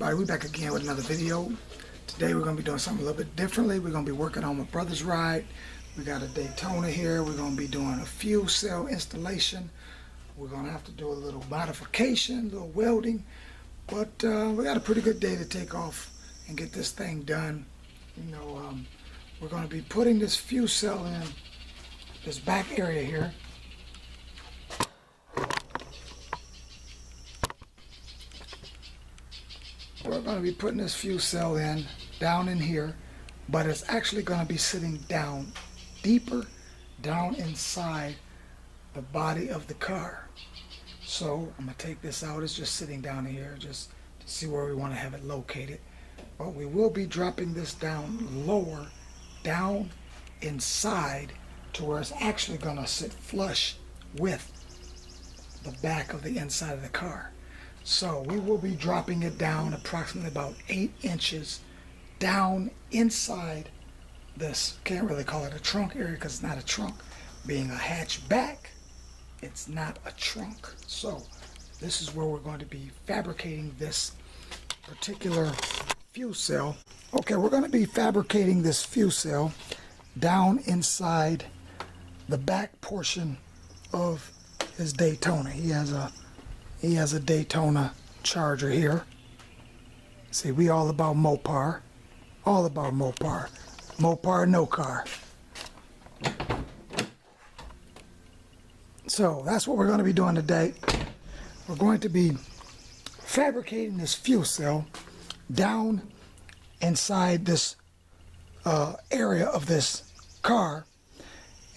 everybody, we're back again with another video. Today we're going to be doing something a little bit differently. We're going to be working on my brother's ride. We got a Daytona here. We're going to be doing a fuel cell installation. We're going to have to do a little modification, a little welding, but we got a pretty good day to take off and get this thing done. You know, we're going to be putting this fuel cell in this back area here. We're going to be putting this fuel cell in down in here, but it's actually going to be sitting down deeper down inside the body of the car. So I'm going to take this out. It's just sitting down here just to see where we want to have it located. But we will be dropping this down lower, down inside to where it's actually going to sit flush with the back of the inside of the car. So we will be dropping it down approximately about 8 inches down inside this, can't really call it a trunk area because it's not a trunk. Being a hatchback, it's not a trunk. So this is where we're going to be fabricating this particular fuel cell. Okay, we're going to be fabricating this fuel cell down inside the back portion of his Daytona. He has a Daytona Charger here. See, we all about Mopar. All about Mopar. Mopar, no car. So that's what we're going to be doing today. We're going to be fabricating this fuel cell down inside this area of this car.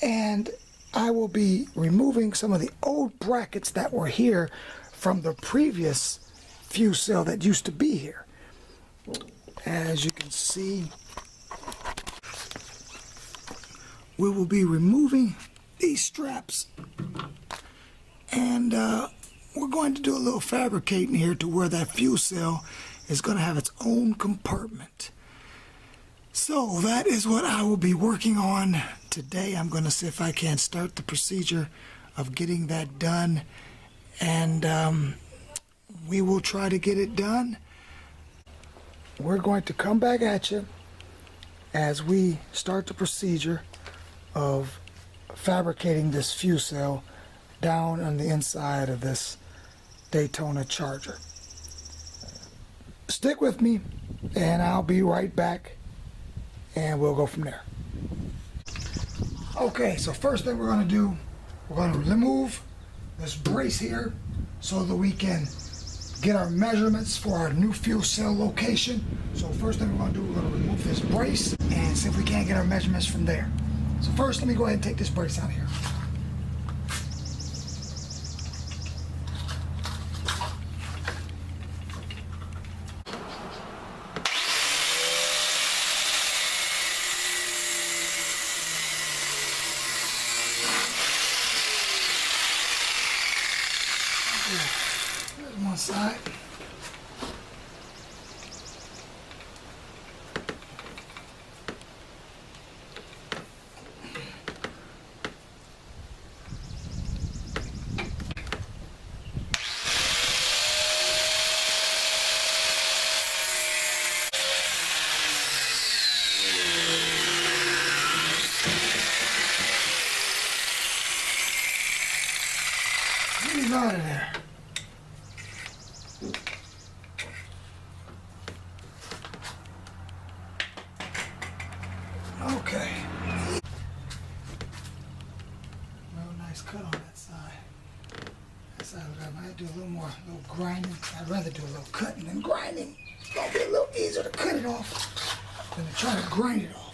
And I will be removing some of the old brackets that were here from the previous fuel cell that used to be here. As you can see, we will be removing these straps, and we're going to do a little fabricating here to where that fuel cell is going to have its own compartment. So that is what I will be working on today. I'm going to see if I can start the procedure of getting that done, and we will try to get it done. We're going to come back at you as we start the procedure of fabricating this fuel cell down on the inside of this Daytona Charger. Stick with me and I'll be right back and we'll go from there. Okay, so first thing we're going to do, we're going to remove this brace here so that we can get our measurements for our new fuel cell location. So first thing we're going to do, we're going to remove this brace and see if we can't get our measurements from there. So first, let me go ahead and take this brace out of here. There's one side. Get him out of there. Okay. Real nice cut on that side. That side, I might do a little more, a little grinding. I'd rather do a little cutting than grinding. It's gonna be a little easier to cut it off than to try to grind it off.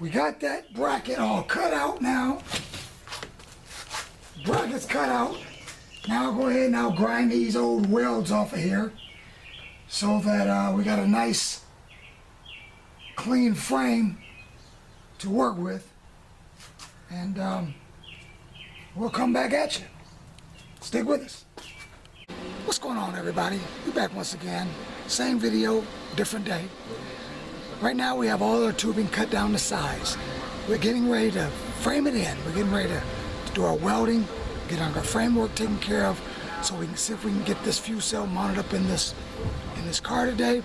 We got that bracket all cut out now. Bracket's cut out. Now I'll go ahead and I'll grind these old welds off of here so that we got a nice clean frame to work with, and we'll come back at you. Stick with us. What's going on, everybody? We're back once again. Same video, different day. Right now we have all our tubing cut down to size. We're getting ready to frame it in. We're getting ready to do our welding, get our framework taken care of, so we can see if we can get this fuel cell mounted up in this car today.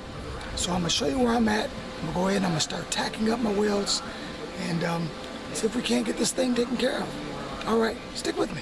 So I'm gonna show you where I'm at. I'm gonna go ahead and I'm gonna start tacking up my welds and see if we can't get this thing taken care of. All right, stick with me.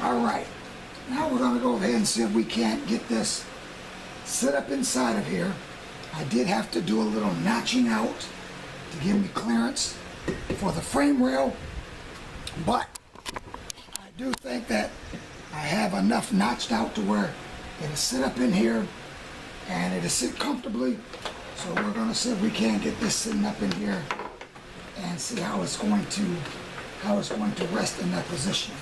All right, now we're gonna go ahead and see if we can't get this set up inside of here. I did have to do a little notching out to give me clearance for the frame rail, but I do think that I have enough notched out to where it'll sit up in here and it'll sit comfortably. So we're gonna see if we can get this sitting up in here and see how it's going to rest in that position.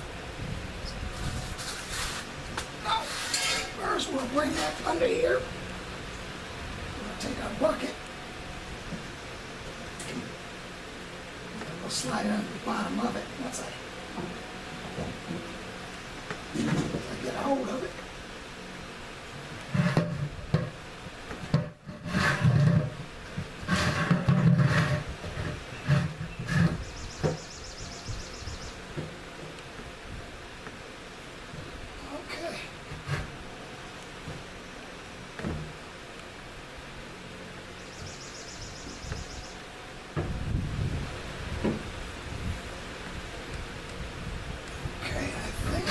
Now, first we'll bring that under here. We'll take our bucket. We'll slide it under the bottom of it once I get a hold of it. Okay, I think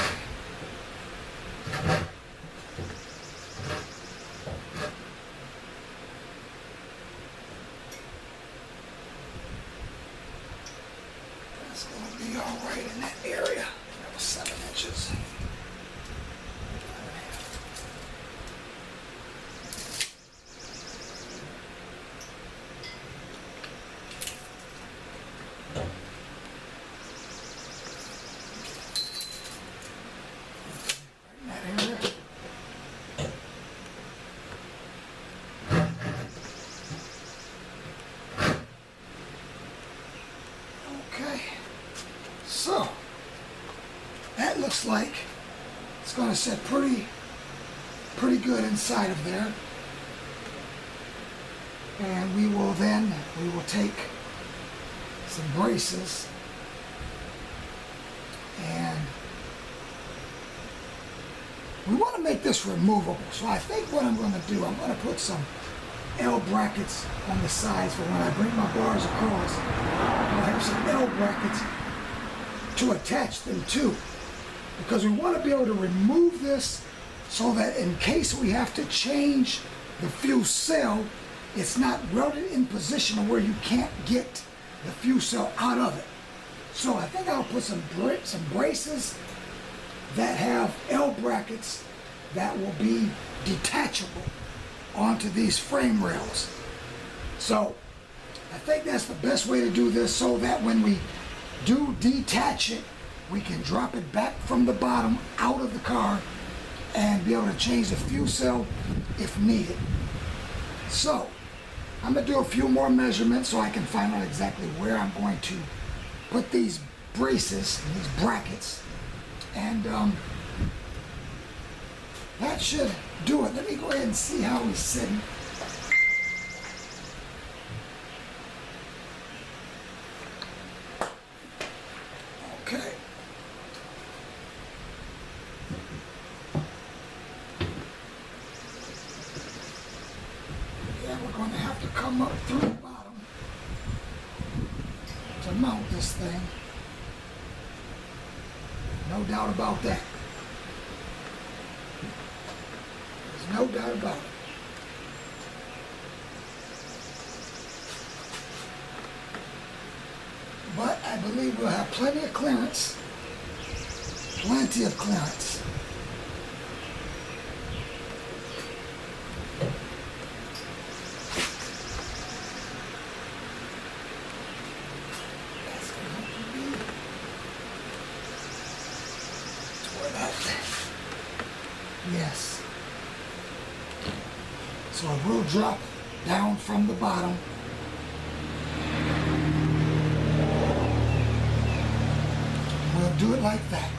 like it's going to sit pretty good inside of there. And we will take some braces and we want to make this removable. So I think what I'm going to do, I'm going to put some L brackets on the sides for when I bring my bars across. I'll have some L brackets to attach them to, because we want to be able to remove this so that in case we have to change the fuse cell, it's not welded in position where you can't get the fuse cell out of it. So I think I'll put some braces that have L brackets that will be detachable onto these frame rails. So I think that's the best way to do this, so that when we do detach it, we can drop it back from the bottom out of the car and be able to change the fuse cell if needed. So I'm going to do a few more measurements so I can find out exactly where I'm going to put these braces, these brackets, and that should do it. Let me go ahead and see how he's sitting. Okay. Yeah, we're going to have to come up through the bottom to mount this thing. No doubt about that. There's no doubt about it. But I believe we'll have plenty of clearance. Plenty of clearance. That's going to have to be toward that. Yes. So it will drop down from the bottom. We'll do it like that.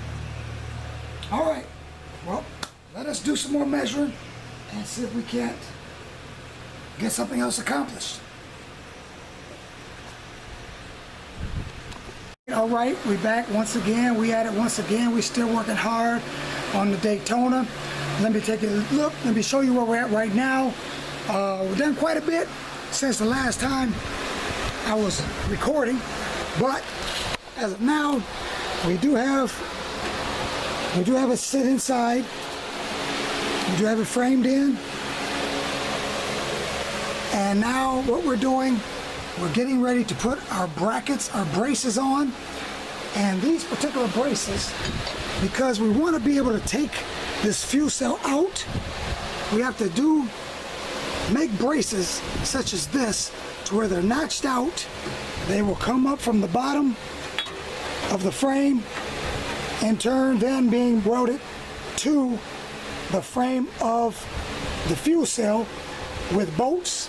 All right. Well, let us do some more measuring and see if we can't get something else accomplished. All right, we're back once again. We at it once again. We're still working hard on the Daytona. Let me take a look. Let me show you where we're at right now. We've done quite a bit since the last time I was recording, but as of now, we do have it sit inside. We do have it framed in. And now what we're doing, we're getting ready to put our brackets, our braces on. And these particular braces, because we want to be able to take this fuse cell out, we have to make braces such as this to where they're notched out. They will come up from the bottom of the frame, in turn then being welded to the frame of the fuse cell with bolts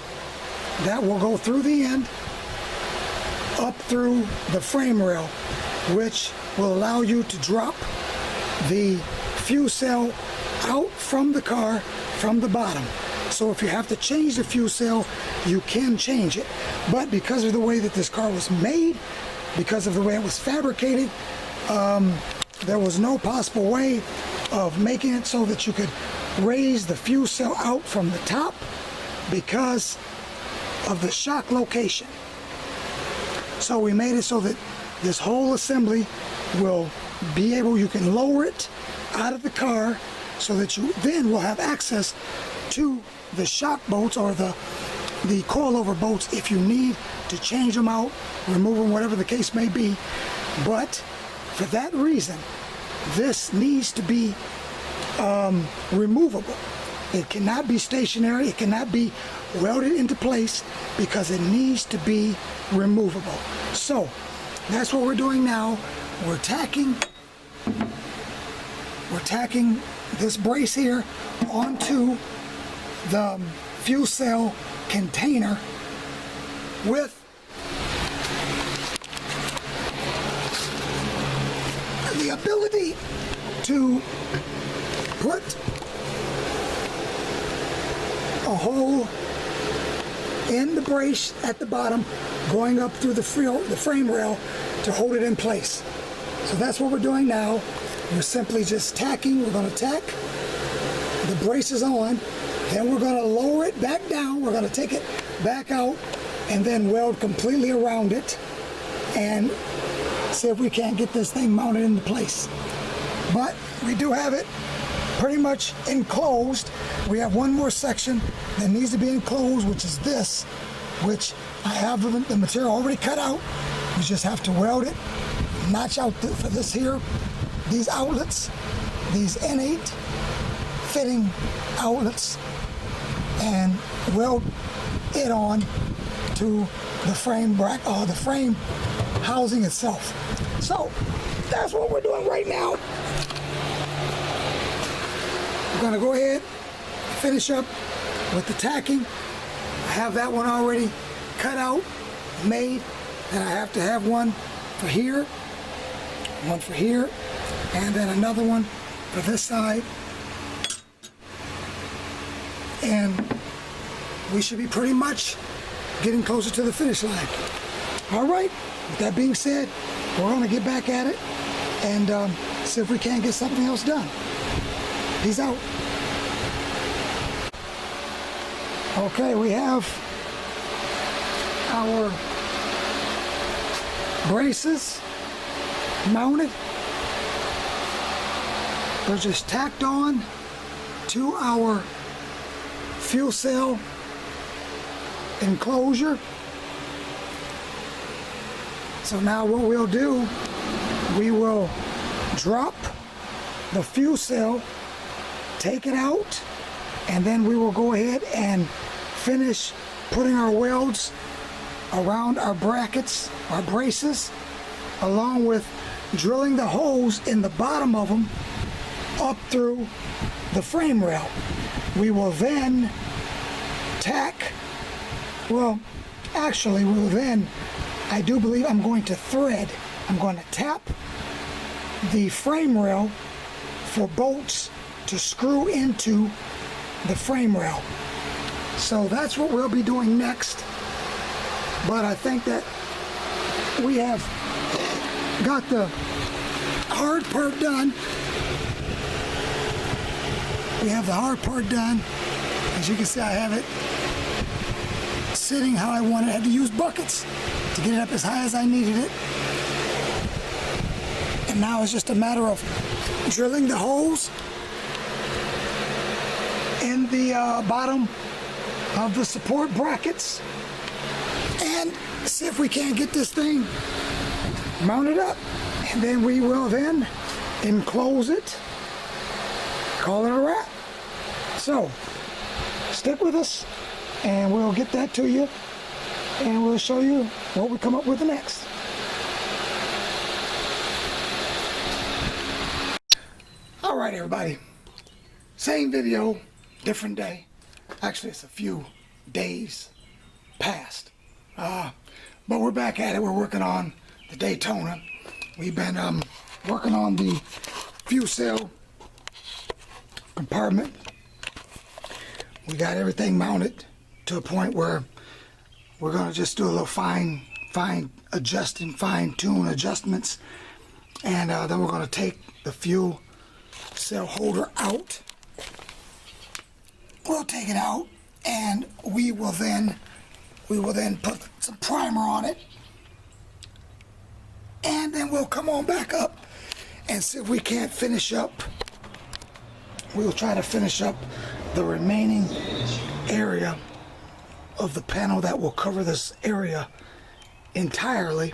that will go through the end up through the frame rail, which will allow you to drop the fuse cell out from the car from the bottom. So if you have to change the fuse cell, you can change it. But because of the way that this car was made, because of the way it was fabricated, there was no possible way of making it so that you could raise the fuse cell out from the top because of the shock location. So we made it so that this whole assembly will be able, you can lower it out of the car so that you then will have access to the shock bolts or the coilover bolts if you need to change them out, remove them, whatever the case may be. But for that reason, this needs to be removable. It cannot be stationary. It cannot be welded into place because it needs to be removable. So that's what we're doing now. We're tacking this brace here onto the fuse cell container with the ability to put a hole in the brace at the bottom, going up through the frame rail to hold it in place. So that's what we're doing now. We're simply just tacking. We're going to tack the braces on, then we're going to lower it back down. We're going to take it back out and then weld completely around it and see if we can't get this thing mounted into place. But we do have it pretty much enclosed. We have one more section that needs to be enclosed, which is this, which I have the material already cut out. We just have to weld it, notch out for this here, these outlets, these N8 fitting outlets, and weld it on to the frame the frame housing itself. So that's what we're doing right now. We're going to go ahead and finish up with the tacking. I have that one already cut out, made, and I have to have one for here, and then another one for this side. And we should be pretty much getting closer to the finish line. All right, with that being said, we're going to get back at it and see if we can't get something else done. Peace out. Okay, we have our braces mounted. They're just tacked on to our fuel cell enclosure. So now what we'll do, we will drop the fuel cell, take it out, and then we will go ahead and finish putting our welds around our brackets, our braces, along with drilling the holes in the bottom of them up through the frame rail. We will then tack, well, actually we'll then, I do believe I'm going to thread, I'm going to tap the frame rail for bolts to screw into the frame rail. So that's what we'll be doing next. But I think that we have got the hard part done. We have the hard part done. As you can see, I have it sitting how I want it. I had to use buckets to get it up as high as I needed it. And now it's just a matter of drilling the holes in the bottom of the support brackets and see if we can't get this thing mounted up. And then we will then enclose it, call it a wrap. So stick with us and we'll get that to you and we'll show you what we come up with next. All right, everybody, same video, different day. Actually, it's a few days past, but we're back at it. We're working on the Daytona. We've been working on the fuel cell compartment. We got everything mounted to a point where we're going to just do a little fine tune adjustments, and then we're going to take the fuel cell holder out. We'll take it out and we will then put some primer on it, and then we'll come on back up and see if we can't finish up. We'll try to finish up the remaining area of the panel that will cover this area entirely,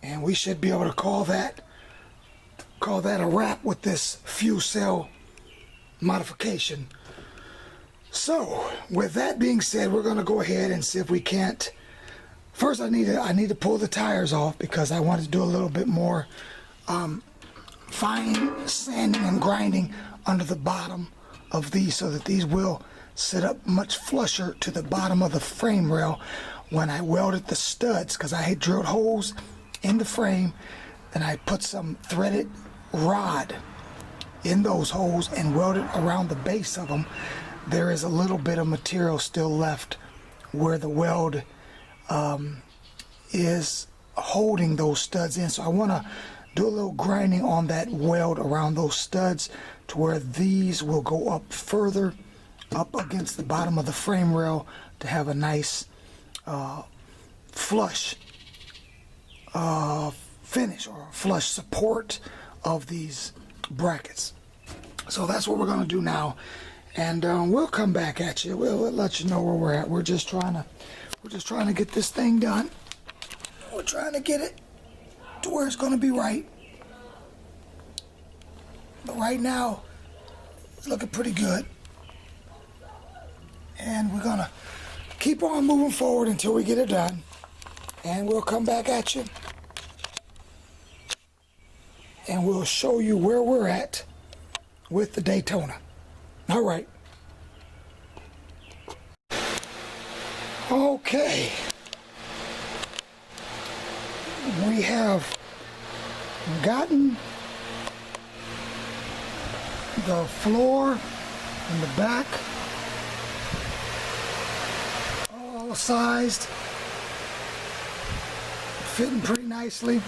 and we should be able to call that a wrap with this fuel cell modification. So with that being said, we're going to go ahead and see if we can't. First, I need to pull the tires off because I want to do a little bit more fine sanding and grinding under the bottom of these, so that these will sit up much flusher to the bottom of the frame rail when I welded the studs, because I had drilled holes in the frame and I put some threaded rod in those holes and weld it around the base of them, there is a little bit of material still left where the weld is holding those studs in. So I want to do a little grinding on that weld around those studs to where these will go up further up against the bottom of the frame rail to have a nice flush finish or flush support of these brackets. So that's what we're going to do now, and we'll come back at you. We'll let you know where we're at. We're just trying to get this thing done. We're trying to get it to where it's going to be right. But right now, it's looking pretty good. And we're going to keep on moving forward until we get it done. And we'll come back at you. And we'll show you where we're at with the Daytona. All right. Okay. We have gotten the floor and the back all sized, fitting pretty nicely.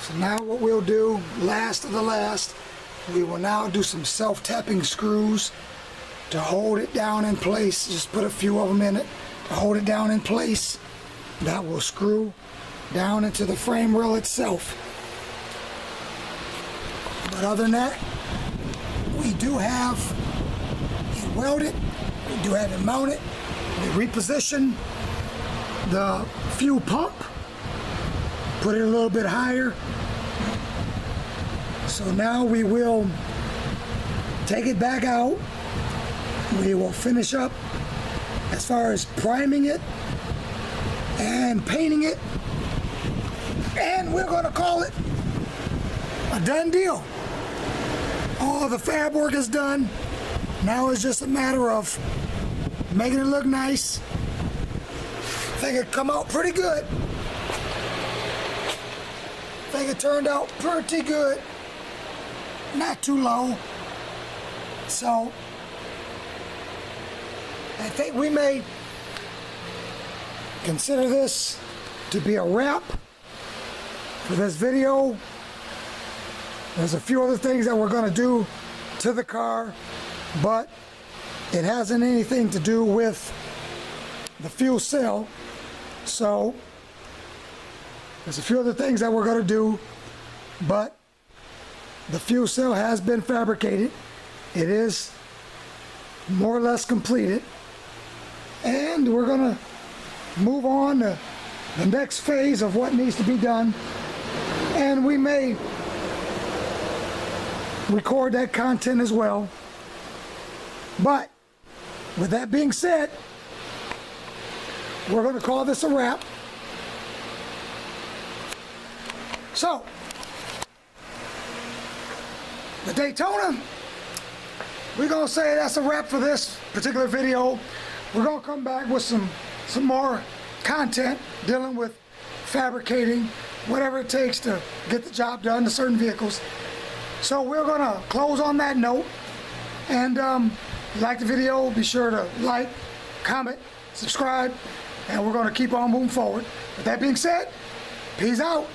So now what we'll do, last of the last, we will now do some self-tapping screws to hold it down in place. Just put a few of them in it to hold it down in place. That will screw down into the frame rail itself. But other than that, we do have it welded, we do have it mounted. We reposition the fuel pump, put it a little bit higher. So now we will take it back out. We will finish up as far as priming it and painting it, and we're going to call it a done deal. All the fab work is done. Now it's just a matter of making it look nice. I think it come out pretty good. I think it turned out pretty good. Not too low. So I think we may consider this to be a wrap for this video. There's a few other things that we're going to do to the car, but it hasn't anything to do with the fuel cell. So there's a few other things that we're going to do, but the fuel cell has been fabricated. It is more or less completed, and we're going to move on to the next phase of what needs to be done, and we may record that content as well. But with that being said, we're going to call this a wrap. So the Daytona, we're going to say that's a wrap for this particular video. We're going to come back with some more content dealing with fabricating, whatever it takes to get the job done to certain vehicles. So we're going to close on that note. And if you like the video, be sure to like, comment, subscribe, and we're going to keep on moving forward. With that being said, peace out.